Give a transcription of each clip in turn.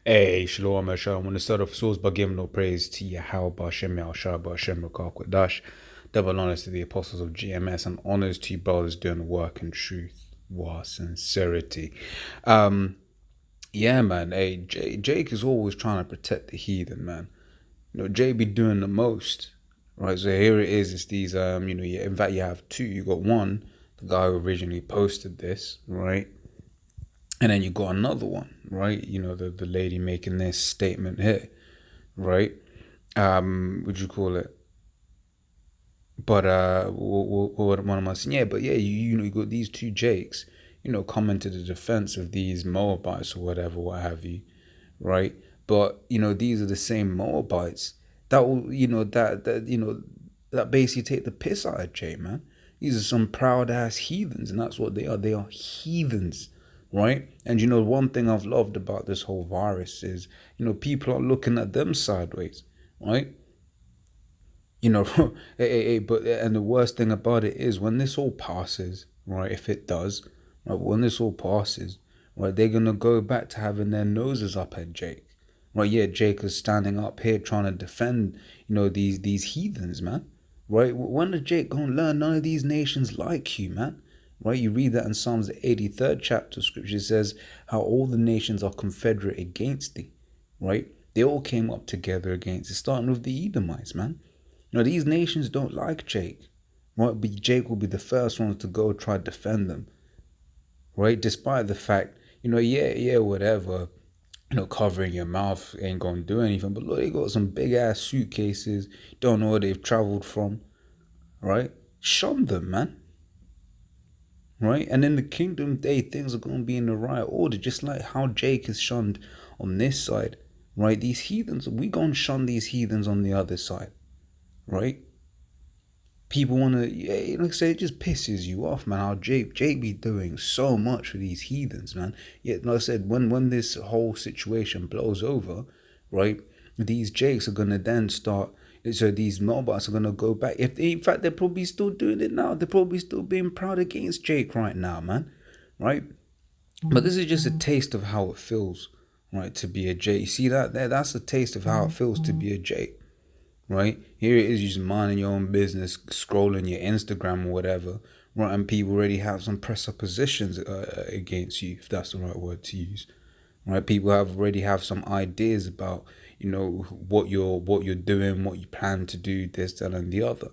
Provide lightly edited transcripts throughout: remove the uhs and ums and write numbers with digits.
Hey, Shalom, Hashem. I want to start off source by giving no praise to Yahweh, Hashem, Yahushua, Hashem, Rakah, Kodash. Double honors to the apostles of GMS and honors to you brothers doing the work in truth, war, sincerity. Yeah, man. Hey, Jake is always trying to protect the heathen, man. Jake be doing the most, right? So here it is. It's these, in fact, you have two. You got one, the guy who originally posted this, right? And then you got another one, right? The lady making this statement here, right? Would you call it? But what am I saying? Yeah, but yeah, you got these two Jakes, coming to the defense of these Moabites or whatever, what have you, right? But these are the same Moabites that will, that basically take the piss out of Jake, man. These are some proud ass heathens, and that's what they are. They are heathens, right? And one thing I've loved about this whole virus is, people are looking at them sideways, right? But and the worst thing about it is when this all passes, right? If it does, right? When this all passes, right? They're gonna go back to having their noses up at Jake, right? Yeah, Jake is standing up here trying to defend, these heathens, man, right? When is Jake gonna learn none of these nations like you, man? Right, you read that in Psalms the 83rd chapter of scripture. It says how all the nations are confederate against thee, right? They all came up together against it, starting with the Edomites, man. These nations don't like Jake, right? But Jake will be the first one to go try to defend them, right? Despite the fact, whatever, covering your mouth ain't gonna do anything. But look, they got some big ass suitcases, don't know where they've traveled from, right? Shun them, man. Right? And in the kingdom day, things are going to be in the right order, just like how Jake is shunned on this side, right? These heathens, we going to shun these heathens on the other side, right? People want to, yeah, like I say, it just pisses you off, man, how Jake be doing so much for these heathens, man. Yet, like I said, when this whole situation blows over, right, these Jakes are going to then start, so these Moabites are going to go back. In fact, they're probably still doing it now. They're probably still being proud against Jake right now, man, right? But this is just a taste of how it feels, right, to be a Jake. You see that there? That's a taste of how it feels to be a Jake. Right? Here it is, you just minding your own business, scrolling your Instagram or whatever, right? And people already have some presuppositions against you, if that's the right word to use, right? People already have some ideas about, what you're doing, what you plan to do, this, that, and the other,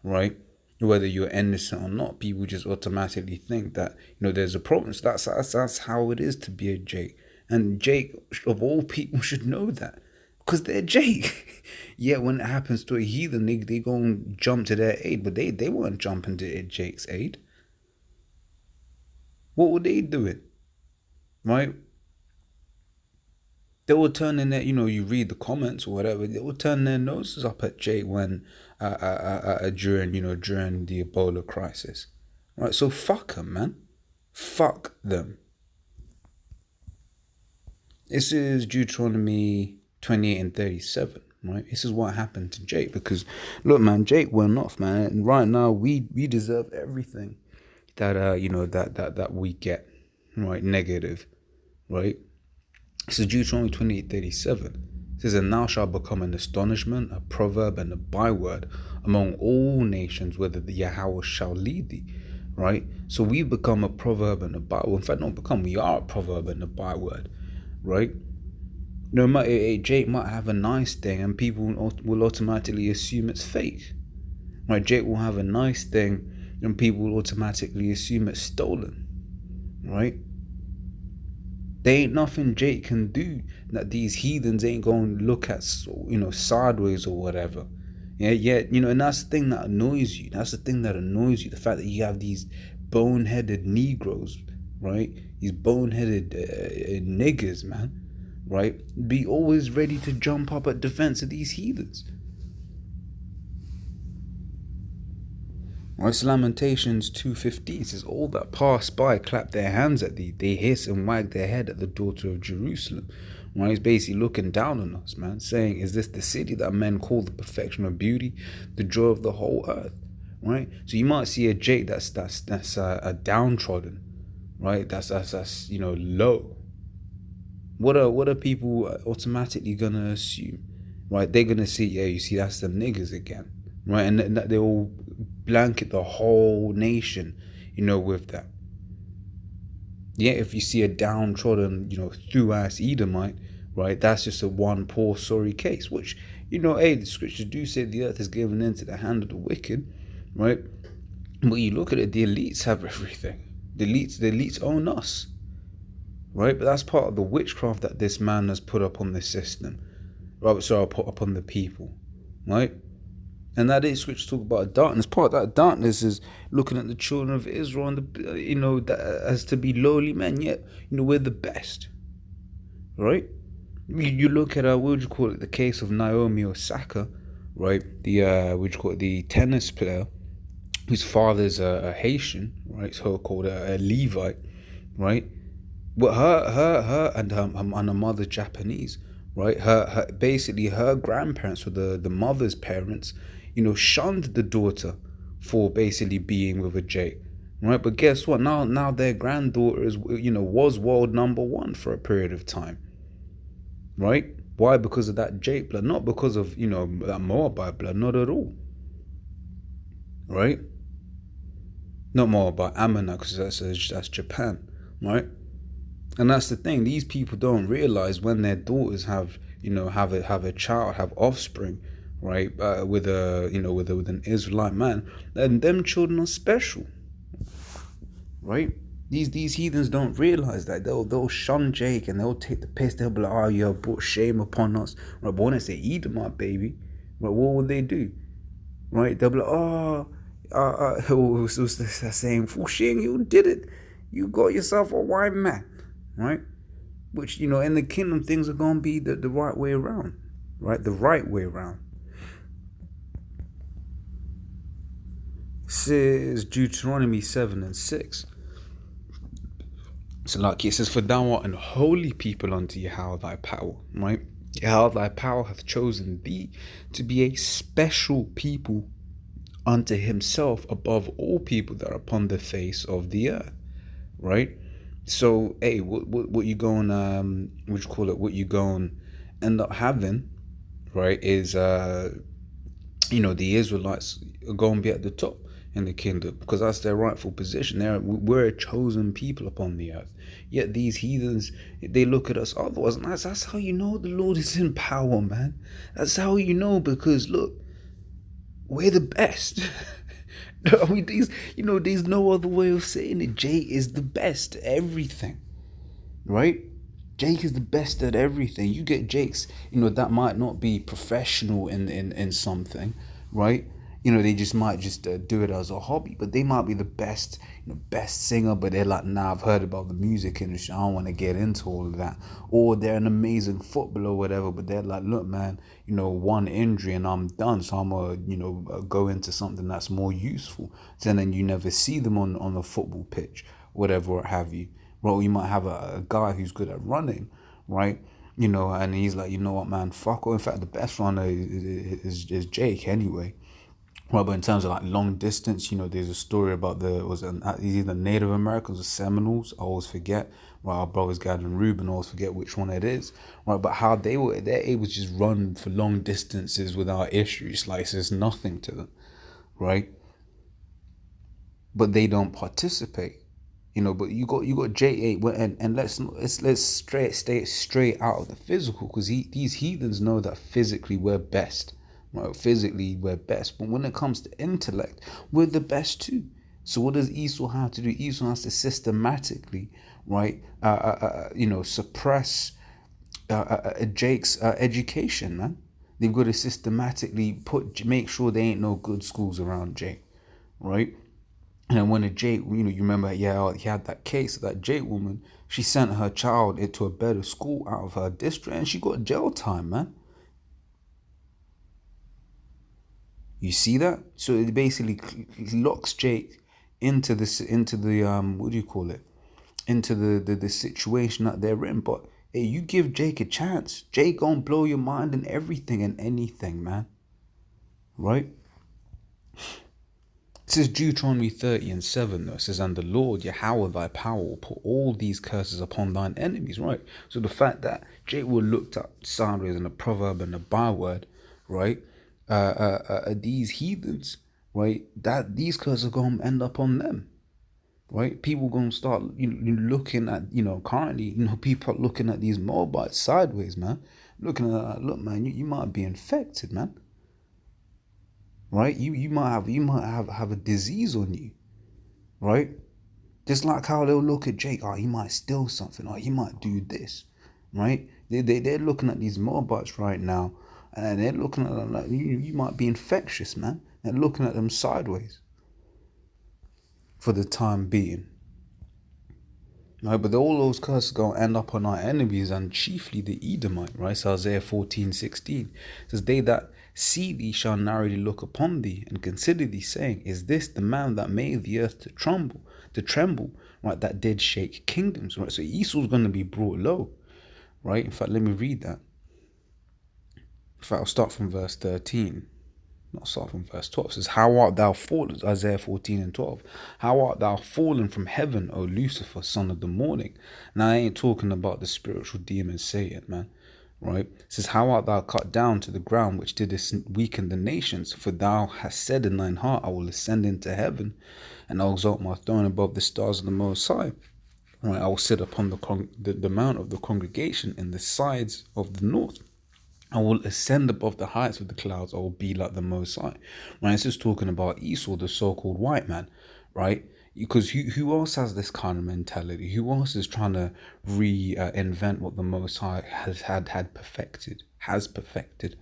right? Whether you're innocent or not, people just automatically think that, there's a problem. So that's how it is to be a Jake. And Jake, of all people, should know that. Because they're Jake. Yeah, when it happens to a heathen, they go and jump to their aid. But they weren't jumping to Jake's aid. What were they doing? Right? They were turning their, you read the comments or whatever, they were turning their noses up at Jake when, during the Ebola crisis. Right? So fuck them, man. Fuck them. This is Deuteronomy 28 and 37, right? This is what happened to Jake, because look, man, Jake went off, man, and right now we deserve everything that that we get, right? Negative, right? This is Deuteronomy 28:37. It says, and thou shalt become an astonishment, a proverb, and a byword among all nations, whether the Yahweh shall lead thee. Right? So we become a proverb and a byword. In fact, not become, we are a proverb and a byword, right? No matter, Jake might have a nice thing and people will automatically assume it's fake. Right? Jake will have a nice thing and people will automatically assume it's stolen. Right? There ain't nothing Jake can do that these heathens ain't going to look at, sideways or whatever. Yeah, and that's the thing that annoys you. That's the thing that annoys you. The fact that you have these boneheaded Negroes, right? These boneheaded niggers, man. Right? Be always ready to jump up at defense of these heathens. Right? Lamentations 2:15 says, all that pass by clap their hands at thee. They hiss and wag their head at the daughter of Jerusalem. Right? He's basically looking down on us, man, saying, is this the city that men call the perfection of beauty, the joy of the whole earth? Right? So you might see a Jake that's a downtrodden, right? That's low. What are people automatically gonna assume? Right, they're gonna see, yeah, you see, that's them niggas again, right, and that they all blanket the whole nation, with that. Yeah, if you see a downtrodden, through ass Edomite, right, that's just a one poor sorry case. Which, hey, the scriptures do say the earth is given into the hand of the wicked, right? But you look at it, the elites have everything. The elites own us, right? But that's part of the witchcraft that this man has put up on the system, right? Sorry, put up on the people, right? And that is scripture talk about darkness. Part of that darkness is looking at the children of Israel and that as to be lowly men. Yet we're the best, right? You look at what would you call it? The case of Naomi Osaka, right? The what would you call it? The tennis player whose father's a Haitian, right? So called a Levite, right? Well, her and her mother's Japanese, right? Her basically her grandparents or the mother's parents, shunned the daughter for basically being with a Jake, right? But guess what? Now their granddaughter is, was world number one for a period of time, right? Why? Because of that Jake blood, not because of that Moabite blood, not at all, right? Not Moabite, Ammonite, because that's Japan, right? And that's the thing. These people don't realize when their daughters have a child, have offspring, right? With a with an Israelite man, then them children are special, right? These heathens don't realize that they'll shun Jake and they'll take the piss. They'll be like, oh, you have brought shame upon us, right? But when they say Edomite, baby, right? What will they do, right? They'll be like, oh, what's that saying? Fushing, you did it. You got yourself a white man, right? Which, in the kingdom, things are going to be the right way around, right? The right way around. Says Deuteronomy 7:6. So, like it says, for thou art an holy people unto Yahweh thy power, right? Yahweh thy power hath chosen thee to be a special people unto himself above all people that are upon the face of the earth, right? So, hey, what you going what you call it? What you going end up having, right? Is the Israelites are going to be at the top in the kingdom because that's their rightful position. We're a chosen people upon the earth. Yet these heathens, they look at us otherwise, and that's how you know the Lord is in power, man. That's how you know, because look, we're the best. I mean, there's no other way of saying it. Jay is the best at everything, right? Jake is the best at everything. You get Jakes, that might not be professional in something, right? They just might just do it as a hobby, but they might be the best, best singer, but they're like, nah, I've heard about the music industry. I don't want to get into all of that. Or they're an amazing footballer or whatever, but they're like, look, man, one injury and I'm done. So I'm going to, go into something that's more useful. So then you never see them on the football pitch, whatever, what have you. Well, you might have a guy who's good at running, right? And he's like, you know what, man, fuck. Or in fact, the best runner is Jake anyway. Well, but in terms of like long distance, there's a story about either Native Americans or Seminoles. I always forget. Right, our brothers Gad and Ruben, I always forget which one it is. Right, but how they're able to just run for long distances without issues, like it's nothing to them, right? But they don't participate. But you got J8, and let's stay straight out of the physical, because these heathens know that physically we're best. Right? Physically we're best, but when it comes to intellect, we're the best too. So what does Esau have to do? Esau has to systematically, right, suppress Jake's education, man. They've got to systematically make sure there ain't no good schools around Jake, right? And then when a Jake, you remember, yeah, he had that case of that Jake woman. She sent her child into a better school out of her district, and she got jail time, man. You see that? So it basically locks Jake into the what do you call it? Into the situation that they're in. But hey, you give Jake a chance, Jake gonna blow your mind and everything and anything, man. Right? It says Deuteronomy 30:7 though. It says, and the Lord Yahweh thy power will put all these curses upon thine enemies, right? So the fact that Jake will looked up sideways in a proverb and a byword, right? These heathens, right? That these curses are gonna end up on them, right? People gonna start looking at currently people are looking at these Moabites sideways, man. Looking at that, look, man, you might be infected, man, right? You might have a disease on you, right? Just like how they'll look at Jake, oh, he might steal something, or he might do this, right? They're looking at these Moabites right now, and they're looking at them like you might be infectious, man. They're looking at them sideways for the time being. Right, but all those curses going to end up on our enemies, and chiefly the Edomite, right? So Isaiah 14:16 says, they that see thee shall narrowly look upon thee and consider thee, saying, is this the man that made the earth to tremble, right? That did shake kingdoms, right? So Esau's going to be brought low, right? In fact, let me read that. In fact, I'll start from verse 13. Not start from verse 12. It says, how art thou fallen? Isaiah 14:12. How art thou fallen from heaven, O Lucifer, son of the morning? Now, I ain't talking about the spiritual demon Satan, man. Right? It says, how art thou cut down to the ground, which didst weaken the nations? For thou hast said in thine heart, I will ascend into heaven, and I'll exalt my throne above the stars of the Most High. Right? I will sit upon the mount of the congregation in the sides of the north. I will ascend above the heights of the clouds. I will be like the Most High. Right? It's just talking about Esau, the so-called white man, right? Because who else has this kind of mentality? Who else is trying to reinvent what the Most High has perfected,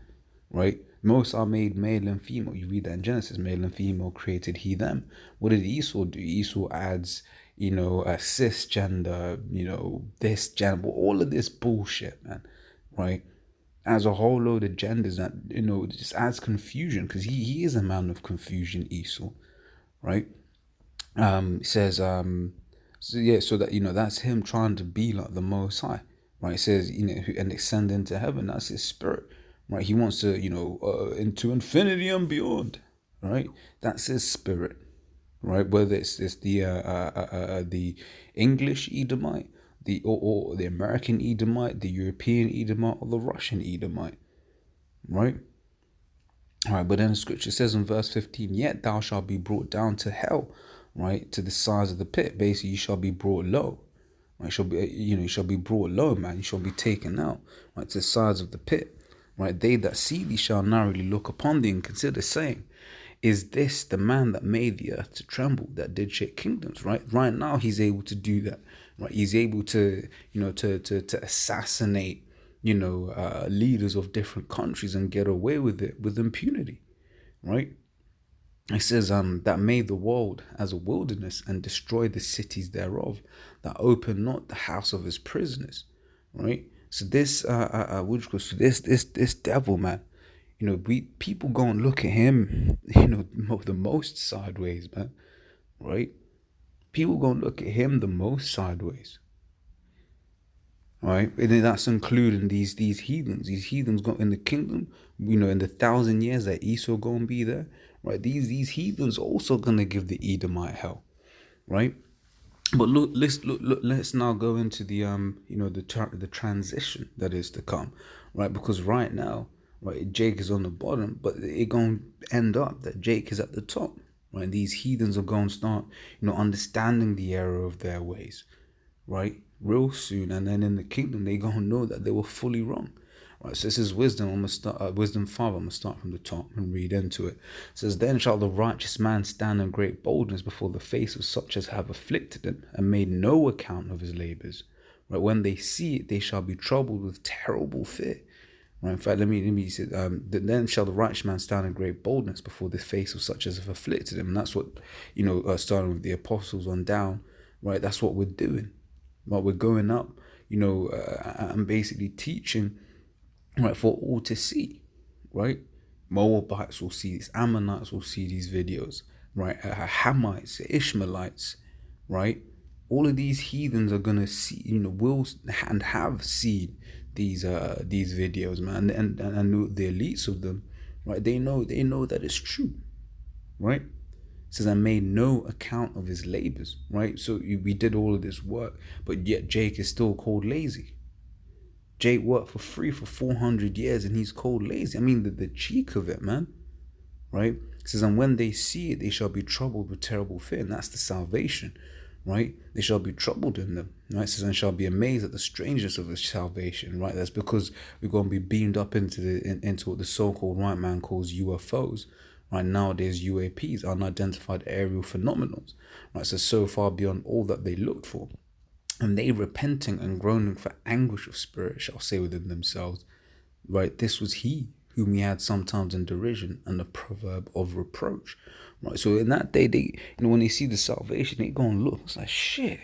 right? Most are made male and female. You read that in Genesis, male and female created he them. What did Esau do? Esau adds, a cisgender, this gender, all of this bullshit, man, right? As a whole load of genders that just adds confusion, because he is a man of confusion, Esau, right? It says so that that's him trying to be like the Most High, right? It says and ascend into heaven. That's his spirit, right? He wants to into infinity and beyond, right? That's his spirit, right? Whether it's the English Edomite, or the American Edomite, the European Edomite, or the Russian Edomite, right? All right, but then the scripture says in verse 15, yet thou shalt be brought down to hell, right, to the sides of the pit. Basically, you shall be brought low, right? You shall be brought low, man. You shall be taken out, right, to the sides of the pit, right? They that see thee shall narrowly look upon thee and consider, saying, is this the man that made the earth to tremble, that did shake kingdoms, right? Right now, he's able to do that, right? He's able to, to assassinate, leaders of different countries and get away with it with impunity, right? It says, that made the world as a wilderness and destroyed the cities thereof, that opened not the house of his prisoners, right? So this, this devil, man, people go and look at him, the most sideways, man, right? People go and look at him the most sideways, right? And then that's including these heathens. These heathens go in the kingdom, in the 1,000 years that Esau gonna be there, right? These heathens also gonna give the Edomite hell, right? But let's now go into the the transition that is to come, right? Because right now, right, Jake is on the bottom, but it gonna end up that Jake is at the top, right? These heathens are gonna start, understanding the error of their ways, right? Real soon, and then in the kingdom, they gonna know that they were fully wrong. Right, so this is wisdom. I'm gonna start wisdom 5. I'm gonna start from the top and read into it. It says, then shall the righteous man stand in great boldness before the face of such as have afflicted him and made no account of his labors. Right, when they see it, they shall be troubled with terrible fear. Right, in fact, let me say, then shall the righteous man stand in great boldness before the face of such as have afflicted him. And that's what starting with the apostles on down. Right, that's what we're doing. Right, we're going up, and basically teaching, right, for all to see, right? Moabites will see this, Ammonites will see these videos, right? Hamites, Ishmaelites, right? All of these heathens are gonna see, will and have seen these videos, man, and the elites of them, right? They know that it's true, right? It says, and made no account of his labors, right? So we did all of this work, but yet Jake is still called lazy. Jake worked for free for 400 years and he's called lazy. I mean, the cheek of it, man, right? It says, and when they see it, they shall be troubled with terrible fear. And that's the salvation, right? They shall be troubled in them, right? It says, and shall be amazed at the strangeness of the salvation, right? That's because we're going to be beamed up into what the so-called white man calls UFOs, right? Nowadays, UAPs, unidentified aerial phenomena, right? So far beyond all that they looked for. And they repenting and groaning for anguish of spirit shall say within themselves, right? This was he whom he had sometimes in derision and a proverb of reproach, right? So in that day, they, when they see the salvation, they go and look. It's like, shit,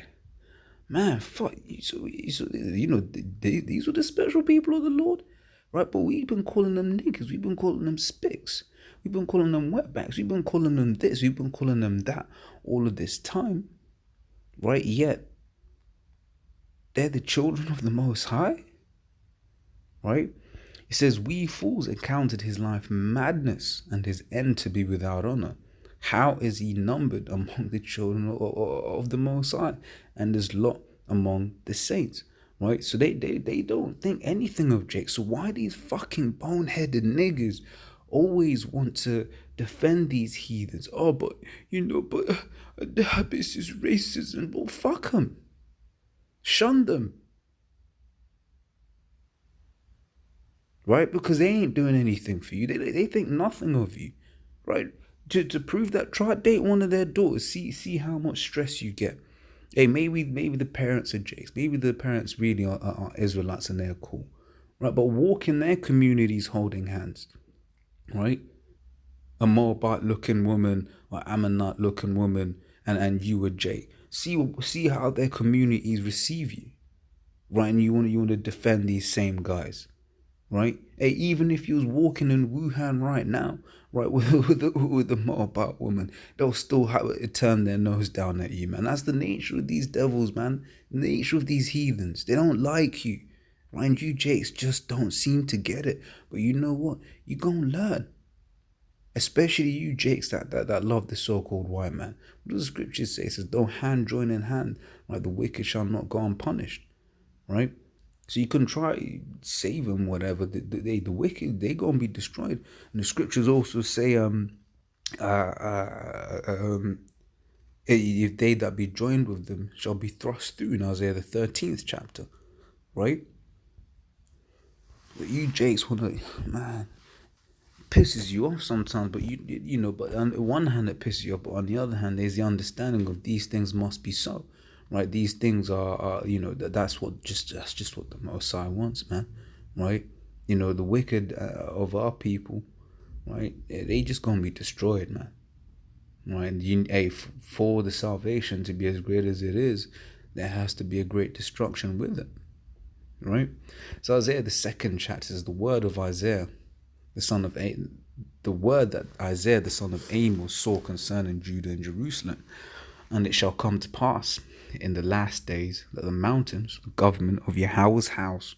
man, fuck. These were the special people of the Lord, right? But we've been calling them niggas. We've been calling them spicks. We've been calling them wetbacks. We've been calling them this. We've been calling them that all of this time, right? Yet they're the children of the Most High, right? It says, we fools accounted his life madness and his end to be without honor. How is he numbered among the children of the Most High and his lot among the saints, right? So they don't think anything of Jake. So why these fucking boneheaded niggas always want to defend these heathens? Oh, but the habits is racism. Well, fuck them. Shun them, right? Because they ain't doing anything for you. They think nothing of you, right? To prove that, try date one of their daughters. See how much stress you get. Hey, maybe the parents are Jakes. Maybe the parents really are Israelites and they're cool, right? But walk in their communities holding hands, right? A Moabite looking woman or Ammonite looking woman, and you a Jake. See how their communities receive you. Right, and you want to defend these same guys, right? Hey, even if you was walking in Wuhan right now, right, with the Moabite woman, they'll still have it turn their nose down at you, man. That's the nature of these devils, man. The nature of these heathens. They don't like you, right? And you Jakes just don't seem to get it. But you know what? You gonna learn. Especially you Jakes that love the so-called white man. What does the scriptures say? It says, "Don't hand join in hand, right? The wicked shall not go unpunished." Right? So you can try save them, whatever. The wicked, they gonna be destroyed. And the scriptures also say, if they that be joined with them shall be thrust through, in Isaiah the 13th chapter, right? But you Jakes wanna, man, pisses you off sometimes. But but on the one hand it pisses you off, but on the other hand, there's the understanding of these things must be so. Right, these things are that's just what the Most High wants, man. Right, the wicked of our people, right? They just gonna be destroyed, man. Right, for the salvation to be as great as it is, there has to be a great destruction with it. Right, so Isaiah the 2nd chapter is the word of Isaiah, the son of the word that Isaiah the son of Amos saw concerning Judah and Jerusalem. And it shall come to pass in the last days that the mountains, the government of Yahweh's house,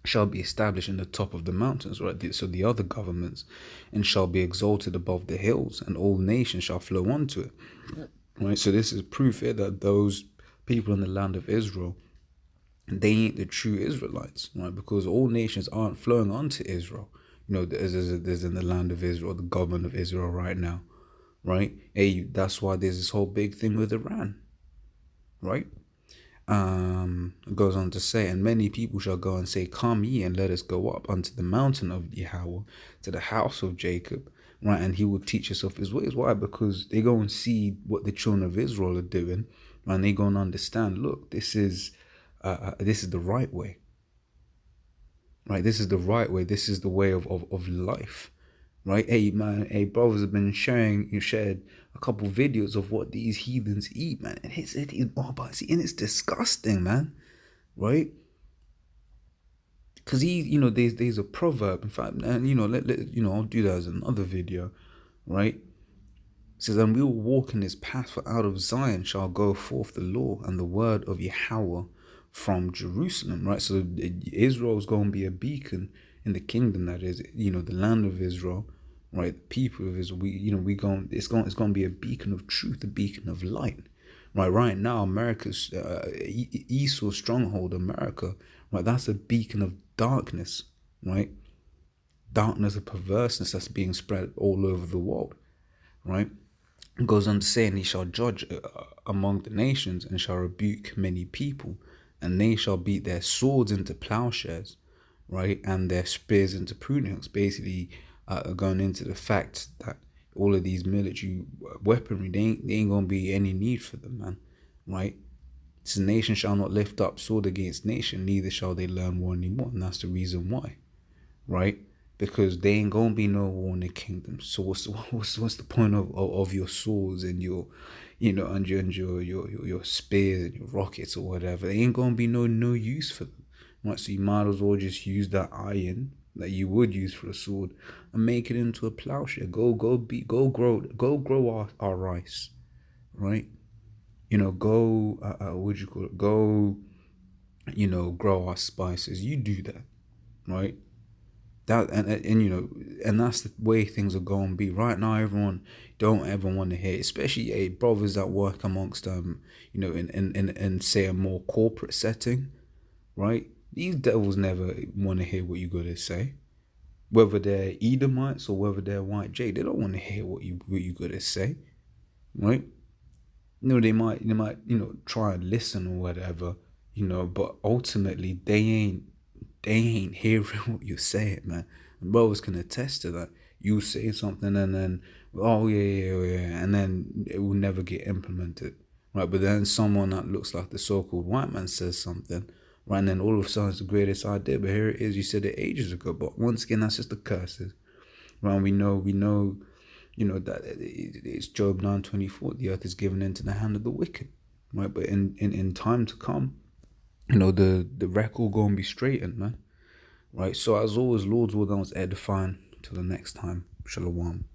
shall be established in the top of the mountains, right? So the other governments, and shall be exalted above the hills, and all nations shall flow unto it. Right? So this is proof here that those people in the land of Israel, they ain't the true Israelites, right? Because all nations aren't flowing onto Israel. There's in the land of Israel, the government of Israel right now. Right? Hey, that's why there's this whole big thing with Iran. Right? It goes on to say, and many people shall go and say, come ye and let us go up unto the mountain of Yahweh, to the house of Jacob, right? And he will teach us of his ways. Why? Because they go and see what the children of Israel are doing, and they go and understand, look, this is the right way. Right? This is the right way. This is the way of life. Right? Hey, man, brothers have been shared a couple videos of what these heathens eat, man. And it's and it's disgusting, man. Right? Because there's a proverb, in fact, and I'll do that as another video, right? It says, and we will walk in his path, for out of Zion shall go forth the law and the word of Yahweh from Jerusalem, right? So Israel is going to be a beacon in the kingdom, that is, the land of Israel, right? The people of Israel, it's going to be a beacon of truth, a beacon of light, right? Right now, America's Esau's stronghold, America, right? That's a beacon of darkness, right? Darkness of perverseness that's being spread all over the world, right? It goes on to say, and he shall judge among the nations and shall rebuke many people, and they shall beat their swords into plowshares, right, and their spears into pruning hooks. Basically, going into the fact that all of these military weaponry, they ain't gonna be any need for them, man, right? This nation shall not lift up sword against nation, neither shall they learn war anymore, and that's the reason why, right? Because they ain't gonna be no war in the kingdom. So what's the point of your swords and your, your spears and your rockets or whatever? They ain't gonna be no use for them, right? So you might as well just use that iron that you would use for a sword and make it into a plowshare. Go grow our rice, right? Go what do you call it? Go, grow our spices. You do that, right? That and and that's the way things are going to be right now. Everyone don't ever want to hear, especially brothers that work amongst in say a more corporate setting, right? These devils never want to hear what you got to say, whether they're Edomites or whether they're white Jay. They don't want to hear what you got to say, right? They might try and listen or whatever, but ultimately they ain't hearing what you're saying, man. And brothers can attest to that. You say something and then, oh yeah, and then it will never get implemented, right? But then someone that looks like the so-called white man says something, right? And then all of a sudden it's the greatest idea, but here it is. You said it ages ago, but once again, that's just the curses, right? We know, that it's Job 9:24. The earth is given into the hand of the wicked, right? But in time to come, the record gonna be straightened, man. Right, so as always, Lord's will that was edifying. Till the next time, Shalom.